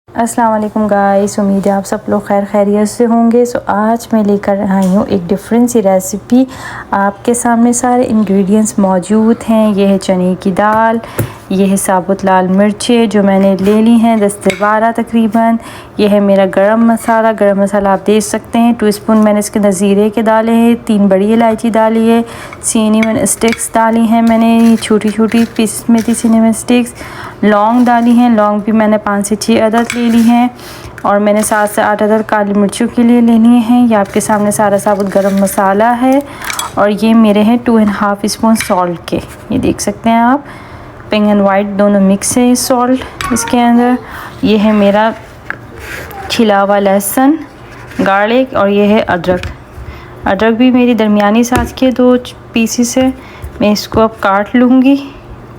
अस्सलाम वालेकुम गाइस, उम्मीद है आप सब लोग खैर खैरियत से होंगे। सो आज मैं लेकर आई हूँ एक डिफरेंट सी रेसिपी। आपके सामने सारे इंग्रेडिएंट्स मौजूद हैं। ये है चने की दाल, ये है साबुत लाल मिर्चें जो मैंने ले ली हैं 10 से 12 तकरीबन। ये है मेरा गरम मसाला आप देख सकते हैं 2 स्पून मैंने इसके अंदर ज़ीरे के डाले हैं, 3 बड़ी इलायची डाली है, सिनेमन स्टिक्स डाली हैं मैंने छोटी छोटी पीस में थी सिनेमन स्टिक्स, लौंग डाली हैं, लौंग भी मैंने 5 से 6 अदद ले ली हैं और मैंने 7 से 8 अदद काली मिर्चों के लिए लेनी है। ये आपके सामने सारा साबुत गरम मसाला है और ये मेरे हैं 2.5 स्पून सॉल्ट के, ये देख सकते हैं आप, पिंक एंड वाइट दोनों मिक्स है सॉल्ट इसके अंदर। ये है मेरा छिला हुआ लहसुन गार्लिक और ये है अदरक भी मेरी दरमियानी साइज़ के 2 पीसेस है। मैं इसको अब काट लूँगी,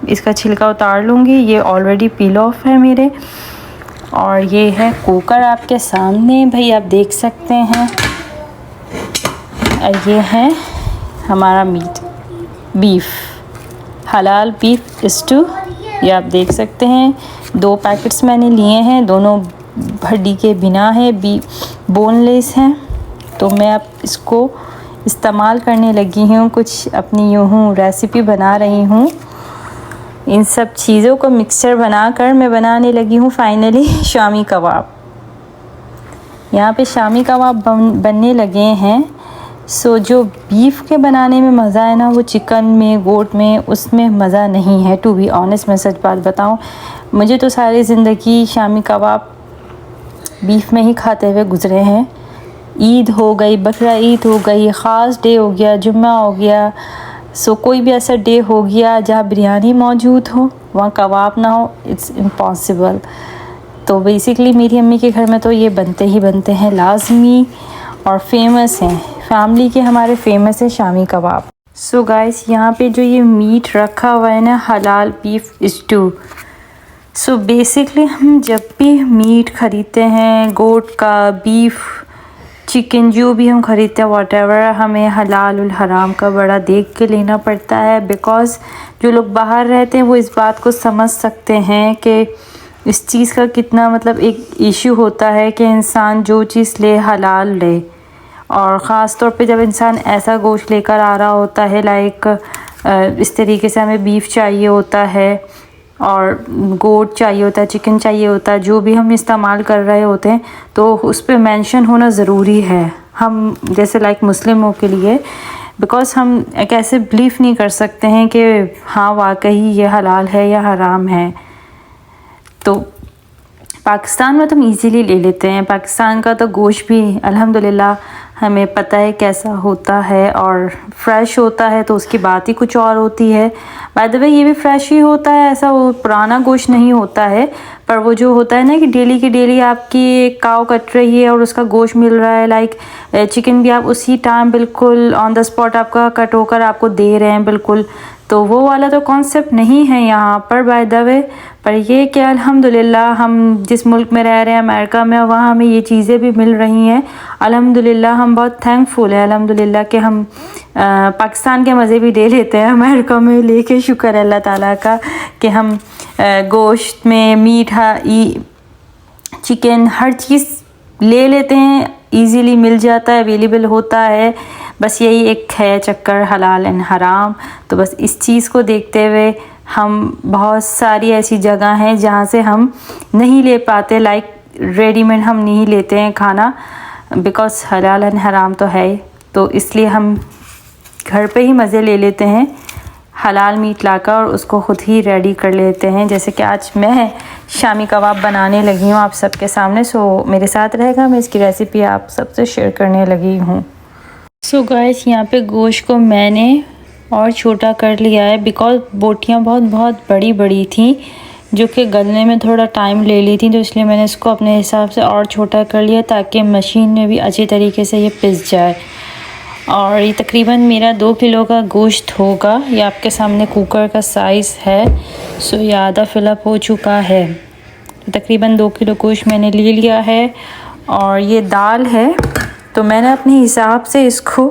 इसका छिलका उतार लूँगी। ये ऑलरेडी पील ऑफ है मेरे। और ये है कुकर आपके सामने भाई, आप देख सकते हैं। और ये है हमारा मीट, बीफ, हलाल बीफ स्टू, ये आप देख सकते हैं। 2 पैकेट्स मैंने लिए हैं, दोनों हड्डी के बिना है, बोनलेस हैं। तो मैं अब इसको इस्तेमाल करने लगी हूँ, कुछ अपनी यूँ रेसिपी बना रही हूँ। इन सब चीज़ों को मिक्सचर बनाकर मैं बनाने लगी हूँ फाइनली शामी कबाब। यहाँ पे शामी कबाब बनने लगे हैं। सो जो बीफ के बनाने में मज़ा है ना, वो चिकन में, गोट में, उसमें मज़ा नहीं है। टू बी ऑनेस्ट, मैं सच बात बताऊँ, मुझे तो सारी ज़िंदगी शामी कबाब बीफ में ही खाते हुए गुज़रे हैं। ईद हो गई, बकरा ईद हो गई, ख़ास डे हो गया, जुम्मा हो गया, सो कोई भी ऐसा डे हो गया जहाँ बिरयानी मौजूद हो, वहाँ कबाब ना हो, इट्स इम्पॉसिबल। तो बेसिकली मेरी अम्मी के घर में तो ये बनते ही बनते हैं लाजमी और फेमस हैं, फैमिली के हमारे फेमस है शामी कबाब। सो गाइस, यहाँ पे जो ये मीट रखा हुआ है ना, हलाल बीफ स्टू। सो बेसिकली हम जब भी मीट ख़रीदते हैं, गोट का, बीफ, चिकन, जो भी हम ख़रीदते हैं व्हाटएवर, हमें हलाल और हराम का बड़ा देख के लेना पड़ता है। बिकॉज़ जो लोग बाहर रहते हैं वो इस बात को समझ सकते हैं कि इस चीज़ का कितना मतलब एक इशू होता है कि इंसान जो चीज़ ले हलाल ले। और ख़ास तौर पे जब इंसान ऐसा गोश्त लेकर आ रहा होता है, लाइक इस तरीके से हमें बीफ चाहिए होता है और गोट चाहिए होता है, चिकन चाहिए होता है, जो भी हम इस्तेमाल कर रहे होते हैं, तो उस पे मेंशन होना ज़रूरी है। हम जैसे लाइक मुस्लिमों के लिए, बिकॉज़ हम एक ऐसे बिलीव नहीं कर सकते हैं कि हाँ वाकई ये हलाल है या हराम है। तो पाकिस्तान में तो हम इजीली ले लेते हैं, पाकिस्तान का तो गोश्त भी अल्हम्दुलिल्लाह हमें पता है कैसा होता है और फ्रेश होता है, तो उसकी बात ही कुछ और होती है। बाय द वे ये भी फ्रेश ही होता है, ऐसा वो पुराना गोश्त नहीं होता है, पर वो जो होता है ना कि डेली की डेली आपकी काव कट रही है और उसका गोश्त मिल रहा है, लाइक चिकन भी आप उसी टाइम बिल्कुल ऑन द स्पॉट आपका कट होकर आपको दे रहे हैं बिल्कुल, तो वो वाला तो कॉन्सेप्ट नहीं है यहाँ पर बाय द वे। पर ये कि अल्हम्दुलिल्लाह हम जिस मुल्क में रह रहे हैं, अमेरिका में, वहाँ हमें ये चीज़ें भी मिल रही हैं अल्हम्दुलिल्लाह। हम बहुत थैंकफुल है अल्हम्दुलिल्लाह कि हम पाकिस्तान के मज़े भी ले लेते हैं अमेरिका में लेके। शुक्र है अल्लाह ताला का कि हम गोश्त में मीट, चिकन, हर चीज़ ले लेते हैं, इजीली मिल जाता है, अवेलेबल होता है। बस यही एक है चक्कर, हलाल एंड हराम। तो बस इस चीज़ को देखते हुए हम बहुत सारी ऐसी जगह हैं जहाँ से हम नहीं ले पाते, लाइक रेडीमेड हम नहीं लेते हैं खाना, बिकॉज़ हलाल एंड हराम तो है। तो इसलिए हम घर पे ही मज़े ले लेते हैं हलाल मीट लाकर और उसको ख़ुद ही रेडी कर लेते हैं। जैसे कि आज मैं शामी कबाब बनाने लगी हूँ आप सबके सामने। सो मेरे साथ रहेगा, मैं इसकी रेसिपी आप सबसे शेयर करने लगी हूँ। सो गाइस, यहाँ पे गोश्त को मैंने और छोटा कर लिया है, बिकॉज़ बोटियाँ बहुत बड़ी बड़ी थी जो कि गलने में थोड़ा टाइम ले ली थी, तो इसलिए मैंने इसको अपने हिसाब से और छोटा कर लिया ताकि मशीन में भी अच्छी तरीके से ये पिस जाए। और ये तकरीबन मेरा 2 किलो का गोश्त होगा। ये आपके सामने कुकर का साइज़ है। सो ये आधा फिलअप हो चुका है। तकरीबन 2 किलो गोश्त मैंने ले लिया है। और ये दाल है, तो मैंने अपने हिसाब से इसको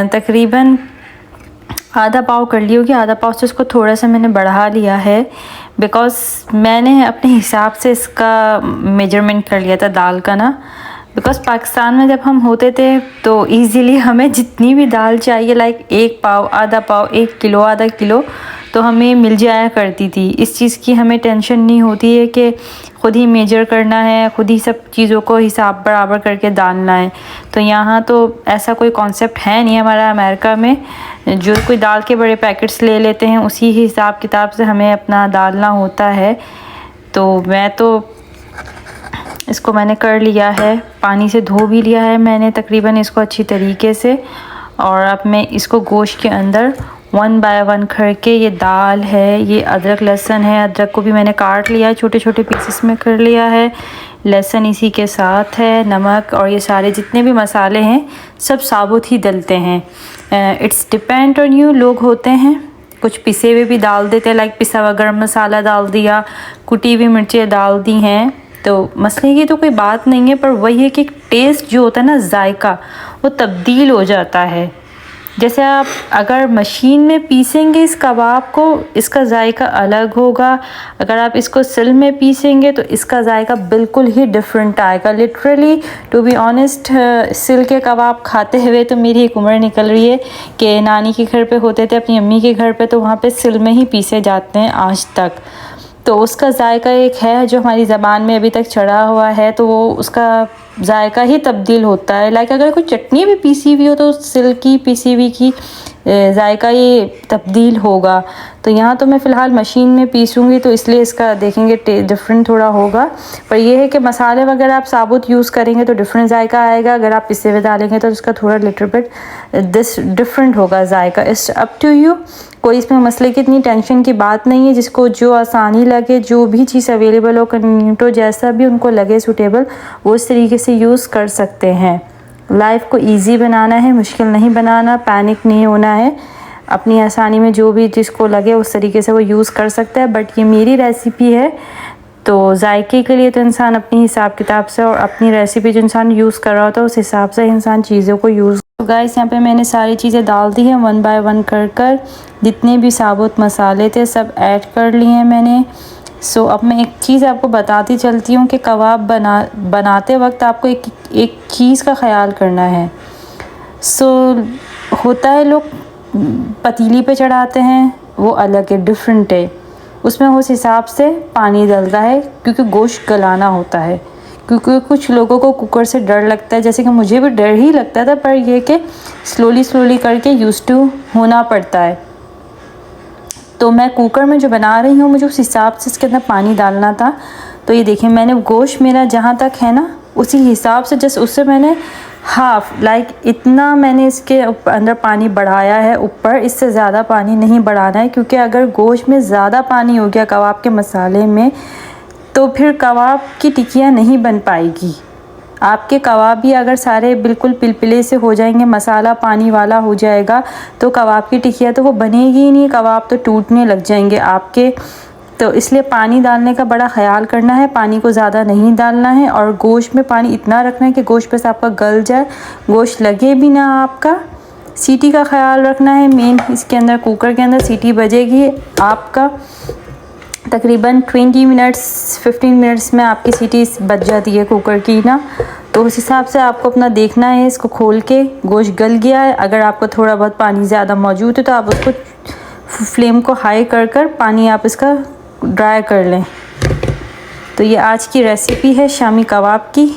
तकरीबन आधा पाव कर ली होगी, आधा पाव से इसको थोड़ा सा मैंने बढ़ा लिया है, बिकॉज़ मैंने अपने हिसाब से इसका मेजरमेंट कर लिया था दाल का ना। बिकॉज़ पाकिस्तान में जब हम होते थे तो इजीली हमें जितनी भी दाल चाहिए, लाइक 1 पाव, आधा पाव, 1 किलो, आधा किलो, तो हमें मिल जाया करती थी। इस चीज़ की हमें टेंशन नहीं होती है कि ख़ुद ही मेजर करना है, ख़ुद ही सब चीज़ों को हिसाब बराबर करके डालना है। तो यहाँ तो ऐसा कोई कॉन्सेप्ट है नहीं हमारा अमेरिका में। जो कोई दाल के बड़े पैकेट्स ले लेते हैं उसी हिसाब किताब से हमें अपना डालना होता है। तो मैं तो इसको मैंने कर लिया है, पानी से धो भी लिया है मैंने तकरीबन इसको अच्छी तरीके से। और अब मैं इसको गोश्त के अंदर 1 बाय 1 करके, ये दाल है, ये अदरक लहसुन है, अदरक को भी मैंने काट लिया है, छोटे छोटे पीसेस में कर लिया है, लहसुन इसी के साथ है, नमक, और ये सारे जितने भी मसाले हैं सब साबुत ही डलते हैं। It's depend on you. लोग होते हैं कुछ पिसे हुए भी डाल देते हैं, लाइक पिसा हुआ गरम मसाला डाल दिया, कुटी हुई मिर्चें डाल दी हैं, तो मसले की तो कोई बात नहीं है। पर वही है कि टेस्ट जो होता है ना, जायका, वो तब्दील हो जाता है। जैसे आप अगर मशीन में पीसेंगे इस कबाब को, इसका जायका अलग होगा। अगर आप इसको सिल में पीसेंगे तो इसका जायका बिल्कुल ही डिफरेंट आएगा। लिटरली टू बी ऑनेस्ट, सिल के कबाब खाते हुए तो मेरी एक उम्र निकल रही है कि नानी के घर पे होते थे, अपनी अम्मी के घर पे, तो वहाँ पे सिल में ही पीसे जाते हैं आज तक। तो उसका जायका एक है जो हमारी ज़बान में अभी तक चढ़ा हुआ है, तो वो उसका जायका ही तब्दील होता है। लाइक अगर कोई चटनी भी पीसी हुई हो तो सिल की पीसी हुई की जायका ये तब्दील होगा। तो यहाँ तो मैं फ़िलहाल मशीन में पीसूँगी तो इसलिए इसका देखेंगे डिफरेंट थोड़ा होगा। पर यह है कि मसाले वगैरह आप साबुत यूज़ करेंगे तो डिफरेंट जायका आएगा, अगर आप पिसे हुए डालेंगे तो उसका थोड़ा लिटिल बिट डिफरेंट होगा जायका। It's up to you. कोई इसमें मसले की इतनी टेंशन की बात नहीं है। जिसको जो आसानी लगे, जो भी चीज़ अवेलेबल हो, कन्वीनियंट हो, जैसा भी उनको लगे सूटेबल, वो इस तरीके से यूज़ कर सकते हैं। लाइफ को इजी बनाना है, मुश्किल नहीं बनाना, पैनिक नहीं होना है। अपनी आसानी में जो भी जिसको लगे उस तरीके से वो यूज़ कर सकता है। बट ये मेरी रेसिपी है तो जायके के लिए तो इंसान अपनी हिसाब किताब से, और अपनी रेसिपी जो इंसान यूज़ कर रहा होता है उस हिसाब से इंसान चीज़ों को यूज़। तो गाइस यहाँ पे मैंने सारी चीज़ें डाल दी हैं 1 बाय 1 कर जितने भी साबुत मसाले थे सब ऐड कर लिए हैं मैंने। सो अब मैं एक चीज़ आपको बताती चलती हूँ कि कबाब बनाते वक्त आपको एक चीज़ का ख़याल करना है। सो होता है लोग पतीली पे चढ़ाते हैं, वो अलग है, डिफरेंट है। उसमें उस हिसाब से पानी डलता है क्योंकि गोश्त गलाना होता है। क्योंकि कुछ लोगों को कुकर से डर लगता है, जैसे कि मुझे भी डर ही लगता था, पर यह कि स्लोली करके यूज़ टू होना पड़ता है। तो मैं कुकर में जो बना रही हूँ मुझे उस हिसाब से इसके अंदर पानी डालना था। तो ये देखिए मैंने गोश्त मेरा जहाँ तक है ना उसी हिसाब से जस्ट उससे मैंने हाफ़, लाइक इतना मैंने इसके अंदर पानी बढ़ाया है ऊपर। इससे ज़्यादा पानी नहीं बढ़ाना है क्योंकि अगर गोश्त में ज़्यादा पानी हो गया कबाब के मसाले में तो फिर कबाब की टिक्कियाँ नहीं बन पाएगी। आपके कबाब भी अगर सारे बिल्कुल पिलपिले से हो जाएंगे, मसाला पानी वाला हो जाएगा, तो कबाब की टिक्कियाँ तो वो बनेगी ही नहीं, कबाब तो टूटने लग जाएंगे आपके। तो इसलिए पानी डालने का बड़ा ख्याल करना है, पानी को ज़्यादा नहीं डालना है। और गोश्त में पानी इतना रखना है कि गोश्त बस आपका गल जाए, गोश्त लगे भी ना आपका। सीटी का ख्याल रखना है मेन, इसके अंदर कुकर के अंदर सीटी बजेगी आपका तकरीबन 20 मिनट्स 15 मिनट्स में आपकी सीटी बज जाती है कुकर की ना। तो उस हिसाब से आपको अपना देखना है, इसको खोल के गोश्त गल गया है। अगर आपको थोड़ा बहुत पानी ज़्यादा मौजूद है तो आप उसको फ्लेम को हाई कर पानी आप इसका ड्राई कर लें। तो ये आज की रेसिपी है शामी कबाब की।